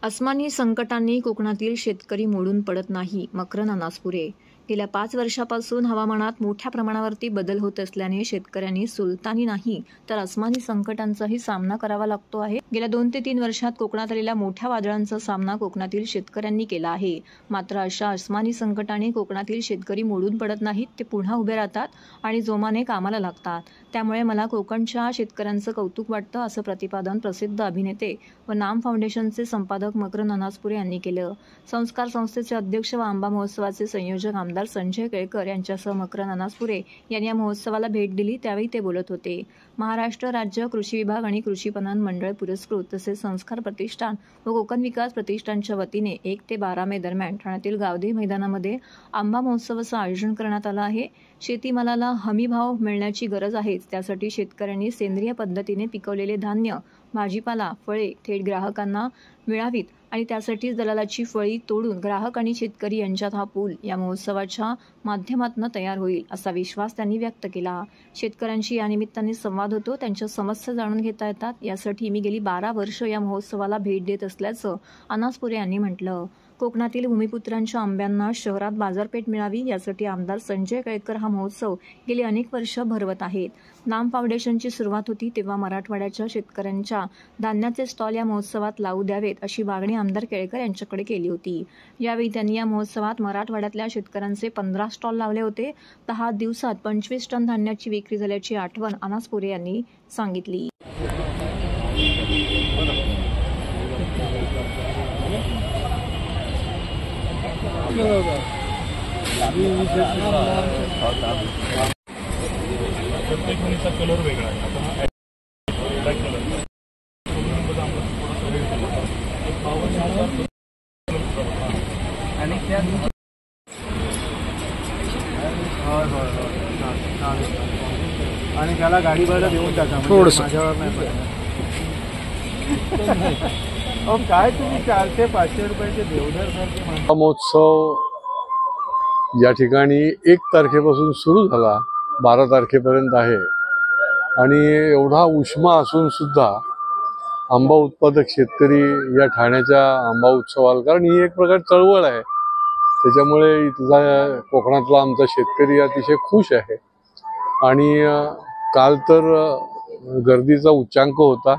अस्मानी संकटांनी कोकणातील शेतकरी मोडून पडत नाही. मकरंद अनासपुरे. गेल्या 5 वर्षापासून हवामानात मोठ्या प्रमाणावरती बदल होत असल्याने शेतकऱ्यांनी सुलतानी नाही तर अस्मानी संकटांचाही सामना करावा लागतो आहे. गेल्या 2 ते 3 वर्षात कोकणात आलेल्या मोठ्या वादळांचा सामना कोकणातील शेतकऱ्यांनी केला आहे. मात्र अशा अस्मानी संकटाने कोकणातील शेतकरी मोडून पडत नाहीत, ते पुन्हा उभे राहतात आणि जोमाने कामाला लागतात. त्यामुळे मला कोकणच्या शेतकऱ्यांचं कौतुक वाटतं, असं प्रतिपादन प्रसिद्ध अभिनेते व नाम फाउंडेशनचे संपादक मकरंद अनासपुरे यांनी केलं. संस्कार संस्थेचे अध्यक्ष व आंबा महोत्सवाचे संयोजक आमदार संजय केळकर यांच्यासह मकरंद अनासपुरे यांनी या महोत्सवाला भेट दिली. त्यावेळी ते बोलत होते. महाराष्ट्र राज्य कृषी विभाग आणि कृषी पणन मंडळ पुरस्कृत तसेच संस्कार प्रतिष्ठान व कोकण विकास प्रतिष्ठानच्या वतीने 1 ते 12 मे दरम्यान ठाण्यातील गावदेवी मैदानामध्ये आंबा महोत्सवाचं आयोजन करण्यात आलं आहे. शेतीमालाला हमी भाव मिळण्याची गरज आहेच, त्यासाठी शेतकऱ्यांनी सेंद्रिय पद्धतीने पिकवलेले धान्य, भाजीपाला, फळे थेट ग्राहकांना मिळावीत आणि त्यासाठीच दलालाची फळी तोडून ग्राहक आणि शेतकरी यांच्यात हा पूल या महोत्सवाच्या माध्यमातून तयार होईल, असा विश्वास त्यांनी व्यक्त केला. शेतकऱ्यांशी या निमित्ताने संवाद होतो, त्यांच्या समस्या जाणून घेता येतात. यासाठी मी गेली 12 वर्ष या महोत्सवाला भेट देत असल्याचं अनासपुरे यांनी म्हटलं. कोकणातील भूमिपुत्रांच्या आंब्यांना शहरात बाजारपेठ मिळावी यासाठी आमदार संजय केळकर हा महोत्सव गेली अनेक वर्ष भरवत आहेत. नाम फाउंडेशनची सुरुवात होती तेव्हा मराठवाड्याच्या शेतकऱ्यांच्या धान्याचे स्टॉल या महोत्सवात लावू द्यावेत, अशी मागणी आमदार केळकर यांच्याकडे केली होती. यावेळी त्यांनी या महोत्सवात मराठवाड्यातल्या शेतकऱ्यांचे 15 स्टॉल लावले होते. 10 दिवसात 25 टन धान्याची विक्री झाल्याची आठवण अनासपुरे यांनी सांगितली. प्रत्येक कलर वेगळा आहे. आणि त्याला गाडी भाडं देऊन टाका, माझ्यावर नाही पडणार. काय तुम्ही 400-500 रुपयाचे देवधर महोत्सव या ठिकाणी 1 तारखेपासून सुरू झाला, 12 तारखेपर्यंत आहे. आणि एवढा उष्मा असून सुद्धा आंबा उत्पादक शेतकरी या ठाण्याच्या आंबा उत्सवाला, कारण ही एक प्रकार चळवळ आहे, त्याच्यामुळे इथला कोकणातला आमचा शेतकरी अतिशय खुश आहे. आणि काल तर गर्दीचा उच्चांक होता.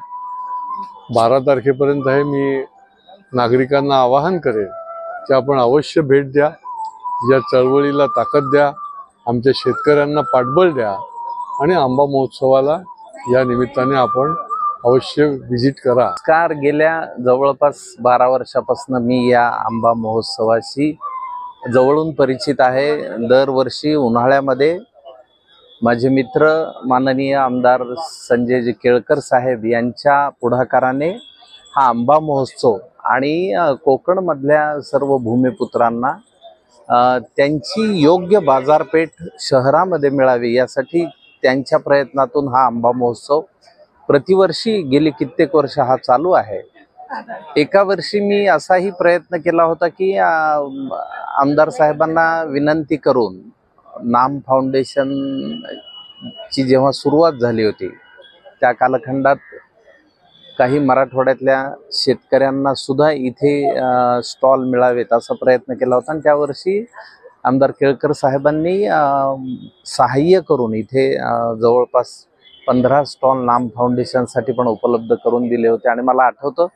12 तारखेपर्यंत आहे. मी नागरिकांना आवाहन करेन की आपण अवश्य भेट द्या, या चळवळीला ताकद द्या, आमच्या शेतकऱ्यांना पाठबळ द्या आणि आंबा महोत्सवाला या निमित्ताने आपण अवश्य व्हिजिट करा. कार गेल्या जवळपास 12 वर्षापासून मी या आंबा महोत्सवाशी जवळून परिचित आहे. दरवर्षी उन्हाळ्यामध्ये माझे मित्र माननीय आमदार संजय केळकर साहेब यांच्या पुढाकाराने हा आंबा महोत्सव आणि कोकणमधल्या सर्व भूमिपुत्रांना त्यांची योग्य बाजारपेठ शहरामध्ये मिळावी यासाठी त्यांच्या प्रयत्नातून हा आंबा महोत्सव प्रतिवर्षी गेली कित्येक वर्ष हा चालू आहे. एका वर्षी मी असाही प्रयत्न केला होता की आमदार साहेबांना विनंती करून नाम फाउंडेशनची जेव्हा सुरुवात झाली होती त्या कालखंडात काही मराठवाड्यातल्या शेतकऱ्यांना सुद्धा इथे स्टॉल मिळावेत असा प्रयत्न केला होता. आणि त्यावर्षी आमदार केळकर साहेबांनी सहाय्य करून इथे जवळपास 15 स्टॉल नाम फाउंडेशनसाठी पण उपलब्ध करून दिले होते. आणि मला आठवतं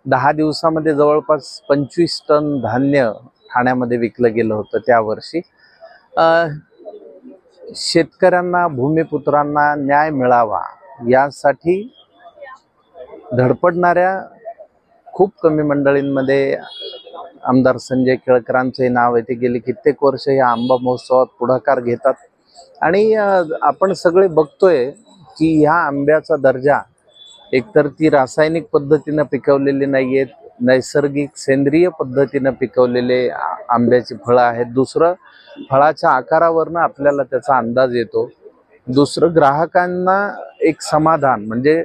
10 दिवसामध्ये जवळपास 25 टन धान्य ठाण्यामध्ये विकलं गेलं होतं त्या वर्षी. शेतकऱ्यांना भूमिपुत्रांना न्याय मिळावा यासाठी धडपडणाऱ्या खूप कमी मंडळींमध्ये आमदार संजय केळकरांचे नाव आहे. ते गेली कित्येक वर्ष या आंबा महोत्सवात पुढाकार घेतात. आणि आपण सगळे बघतोय की ह्या आंब्याचा दर्जा एकतर ती रासायनिक पद्धतीनं पिकवलेली नाही आहेत, नैसर्गिक सेंद्रिय पद्धतीनं पिकवलेले आंब्याची फळं आहेत. दुसरं, फळाच्या आकारावरनं आपल्याला त्याचा अंदाज येतो. दुसरं, ग्राहकांना एक समाधान म्हणजे